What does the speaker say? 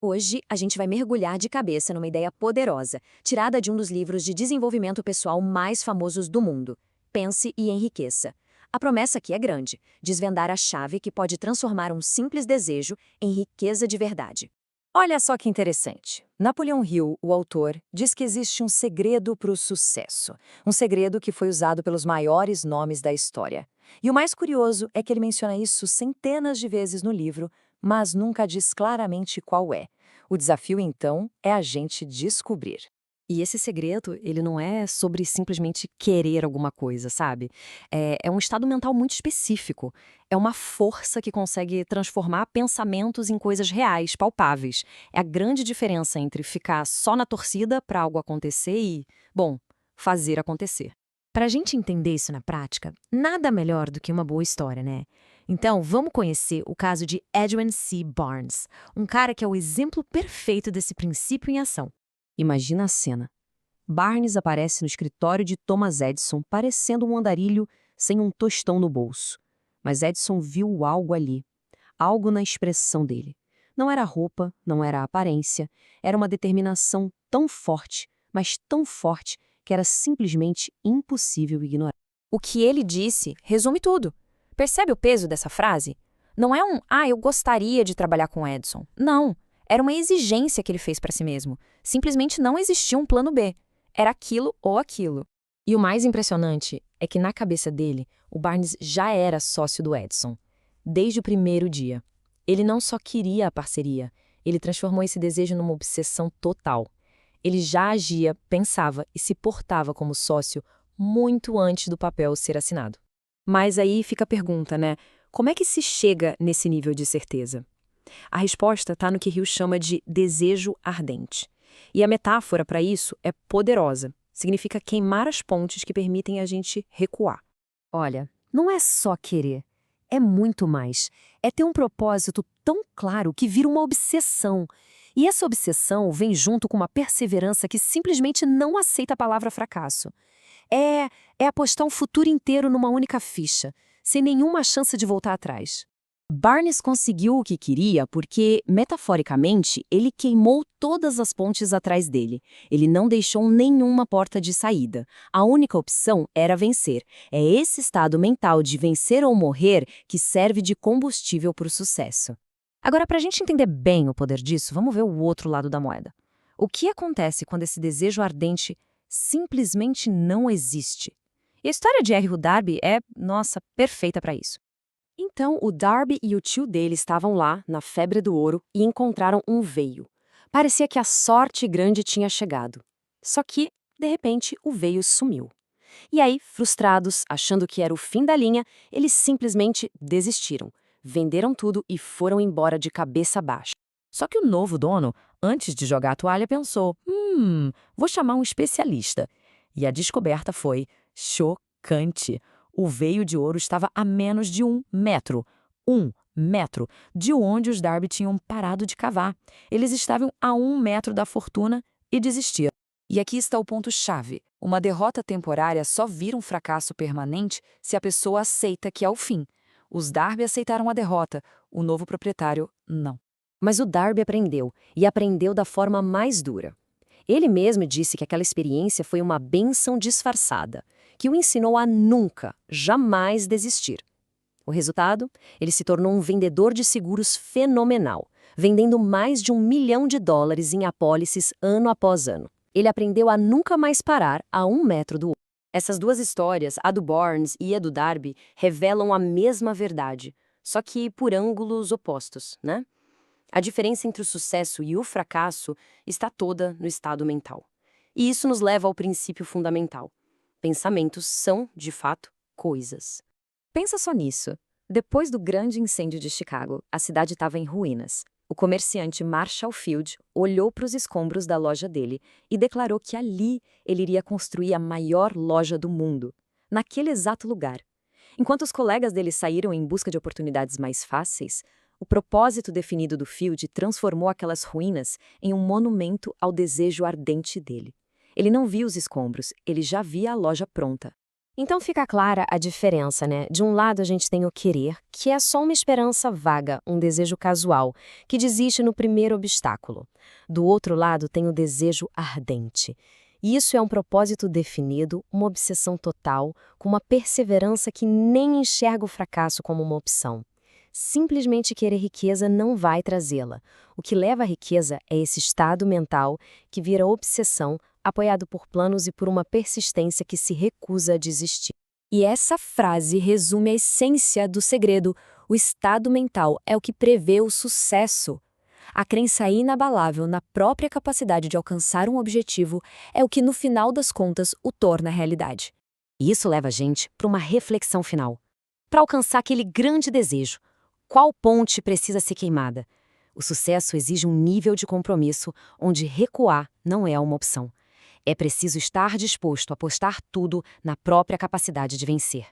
Hoje, a gente vai mergulhar de cabeça numa ideia poderosa, tirada de um dos livros de desenvolvimento pessoal mais famosos do mundo. Pense e enriqueça. A promessa aqui é grande: desvendar a chave que pode transformar um simples desejo em riqueza de verdade. Olha só que interessante. Napoleão Hill, o autor, diz que existe um segredo para o sucesso. Um segredo que foi usado pelos maiores nomes da história. E o mais curioso é que ele menciona isso centenas de vezes no livro, mas nunca diz claramente qual é. O desafio, então, é a gente descobrir. E esse segredo, ele não é sobre simplesmente querer alguma coisa, sabe? É um estado mental muito específico. É uma força que consegue transformar pensamentos em coisas reais, palpáveis. É a grande diferença entre ficar só na torcida para algo acontecer e, bom, fazer acontecer. Para a gente entender isso na prática, nada melhor do que uma boa história, né? Então, vamos conhecer o caso de Edwin C. Barnes, um cara que é o exemplo perfeito desse princípio em ação. Imagina a cena. Barnes aparece no escritório de Thomas Edison parecendo um andarilho sem um tostão no bolso. Mas Edison viu algo ali, algo na expressão dele. Não era a roupa, não era a aparência, era uma determinação tão forte, mas tão forte, que era simplesmente impossível ignorar. O que ele disse resume tudo. Percebe o peso dessa frase? Não é eu gostaria de trabalhar com Edison. Não. Era uma exigência que ele fez para si mesmo. Simplesmente não existia um plano B. Era aquilo ou aquilo. E o mais impressionante é que na cabeça dele, o Barnes já era sócio do Edison. Desde o primeiro dia. Ele não só queria a parceria, ele transformou esse desejo numa obsessão total. Ele já agia, pensava e se portava como sócio muito antes do papel ser assinado. Mas aí fica a pergunta, né? Como é que se chega nesse nível de certeza? A resposta está no que Hill chama de desejo ardente. E a metáfora para isso é poderosa. Significa queimar as pontes que permitem a gente recuar. Olha, não é só querer, é muito mais. É ter um propósito tão claro que vira uma obsessão. E essa obsessão vem junto com uma perseverança que simplesmente não aceita a palavra fracasso. É apostar um futuro inteiro numa única ficha, sem nenhuma chance de voltar atrás. Barnes conseguiu o que queria porque, metaforicamente, ele queimou todas as pontes atrás dele. Ele não deixou nenhuma porta de saída. A única opção era vencer. É esse estado mental de vencer ou morrer que serve de combustível para o sucesso. Agora, para a gente entender bem o poder disso, vamos ver o outro lado da moeda. O que acontece quando esse desejo ardente simplesmente não existe? E a história de R. Darby é, nossa, perfeita para isso. Então, o Darby e o tio dele estavam lá, na febre do ouro, e encontraram um veio. Parecia que a sorte grande tinha chegado. Só que, de repente, o veio sumiu. E aí, frustrados, achando que era o fim da linha, eles simplesmente desistiram. Venderam tudo e foram embora de cabeça baixa. Só que o novo dono, antes de jogar a toalha, pensou: vou chamar um especialista. E a descoberta foi chocante. O veio de ouro estava a menos de 1 metro. 1 metro de onde os Darby tinham parado de cavar. Eles estavam a 1 metro da fortuna e desistiram. E aqui está o ponto-chave. Uma derrota temporária só vira um fracasso permanente se a pessoa aceita que é o fim. Os Darby aceitaram a derrota, o novo proprietário não. Mas o Darby aprendeu, e aprendeu da forma mais dura. Ele mesmo disse que aquela experiência foi uma bênção disfarçada, que o ensinou a nunca, jamais desistir. O resultado? Ele se tornou um vendedor de seguros fenomenal, vendendo mais de $1 milhão em apólices ano após ano. Ele aprendeu a nunca mais parar a 1 metro do outro. Essas duas histórias, a do Barnes e a do Darby, revelam a mesma verdade, só que por ângulos opostos, né? A diferença entre o sucesso e o fracasso está toda no estado mental. E isso nos leva ao princípio fundamental. Pensamentos são, de fato, coisas. Pensa só nisso. Depois do grande incêndio de Chicago, a cidade estava em ruínas. O comerciante Marshall Field olhou para os escombros da loja dele e declarou que ali ele iria construir a maior loja do mundo, naquele exato lugar. Enquanto os colegas dele saíram em busca de oportunidades mais fáceis, o propósito definido do Field transformou aquelas ruínas em um monumento ao desejo ardente dele. Ele não via os escombros, ele já via a loja pronta. Então fica clara a diferença, né? De um lado a gente tem o querer, que é só uma esperança vaga, um desejo casual, que desiste no primeiro obstáculo. Do outro lado tem o desejo ardente. E isso é um propósito definido, uma obsessão total, com uma perseverança que nem enxerga o fracasso como uma opção. Simplesmente querer riqueza não vai trazê-la. O que leva à riqueza é esse estado mental que vira obsessão, apoiado por planos e por uma persistência que se recusa a desistir. E essa frase resume a essência do segredo. O estado mental é o que prevê o sucesso. A crença inabalável na própria capacidade de alcançar um objetivo é o que, no final das contas, o torna realidade. E isso leva a gente para uma reflexão final. Para alcançar aquele grande desejo, qual ponte precisa ser queimada? O sucesso exige um nível de compromisso onde recuar não é uma opção. É preciso estar disposto a apostar tudo na própria capacidade de vencer.